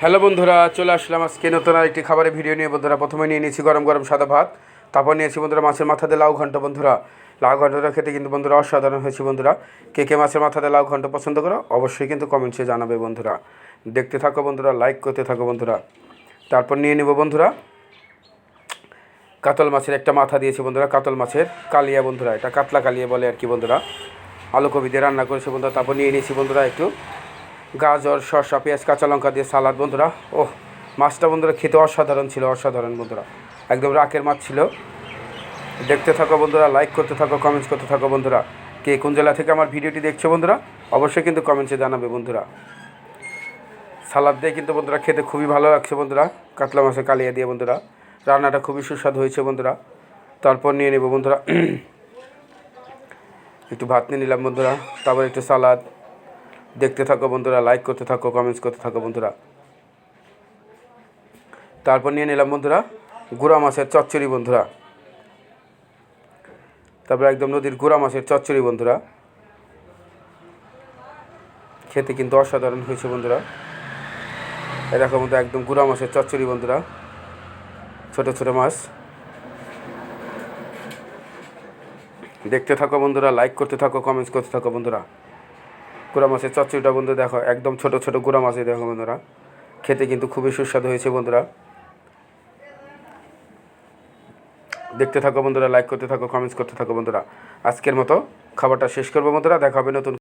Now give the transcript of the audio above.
Hello বন্ধুরা, চলে আসলাম আজকে নতুন আরেকটি খাবারের ভিডিও নিয়ে। বন্ধুরা প্রথমে নিয়ে নিয়েছি গরম গরম সাদা ভাত, তারপর নিয়েছি বন্ধুরা মাছের মাথা দিয়ে লাউ ঘন্ট। বন্ধুরা লাউ ঘন্টটা খেতে কিন্তু বন্ধুরা অসাধারণ হয়েছে। বন্ধুরা কে কে মাছের মাথা দিয়ে লাউ ঘন্ট পছন্দ করো অবশ্যই কিন্তু কমেন্টসে জানাবে। বন্ধুরা দেখতে থাকো, বন্ধুরা লাইক করতে থাকো। বন্ধুরা তারপর নিয়ে নেব বন্ধুরা কাতল মাছের একটা মাথা দিয়েছি বন্ধুরা, কাতল মাছের কালিয়া। বন্ধুরা এটা কাতলা কালিয়া বলে আর কি। বন্ধুরা আলু কবি দিয়ে রান্না করেছি বন্ধুরা। তারপর নিয়ে নিয়েছি বন্ধুরা একটু গাজর, শসা, পেঁয়াজ, কাঁচা লঙ্কা দিয়ে সালাদ। বন্ধুরা মাছটা বন্ধুরা খেতে অসাধারণ ছিল, অসাধারণ বন্ধুরা, একদম রাকের মাছ ছিল। দেখতে থাকো বন্ধুরা, লাইক করতে থাকো, কমেন্টস করতে থাকো। বন্ধুরা কে কোন জেলা থেকে আমার ভিডিওটি দেখছো বন্ধুরা অবশ্যই কিন্তু কমেন্টসে জানাবে। বন্ধুরা সালাদ দিয়ে কিন্তু বন্ধুরা খেতে খুবই ভালো লাগছে বন্ধুরা, কাতলা মাছের কালিয়া দিয়ে। বন্ধুরা রান্নাটা খুবই সুস্বাদু হয়েছে বন্ধুরা। তারপর নিয়ে নেব বন্ধুরা একটু ভাত নিয়ে নিলাম বন্ধুরা, তারপর একটু সালাদ। দেখতে থাকো বন্ধুরা, লাইক করতে থাকো, কমেন্টস করতে থাকো। বন্ধুরা তারপর নিয়ে নিলাম বন্ধুরা গুড়া মাছের চচ্চড়ি। বন্ধুরা তারপর একদম নদীর গুড়া মাছের চচ্চড়ি। বন্ধুরা খেতে কিন্তু অসাধারণ হয়েছে বন্ধুরা। এরকম মতো একদম গুড়া মাছের চচ্চড়ি বন্ধুরা, ছোটো ছোটো মাছ। দেখতে থাকো বন্ধুরা, লাইক করতে থাকো, কমেন্টস করতে থাকো। বন্ধুরা গুড়া মাছের চচ্চড়িটা বন্ধু দেখো, একদম ছোটো ছোটো গুড়া মাছই দেখো বন্ধুরা, খেতে কিন্তু খুবই সুস্বাদু হয়েছে বন্ধুরা। দেখতে থাকো বন্ধুরা, লাইক করতে থাকো, কমেন্টস করতে থাকো। বন্ধুরা আজকের মতো খাবারটা শেষ করবো বন্ধুরা, দেখা হবে নতুন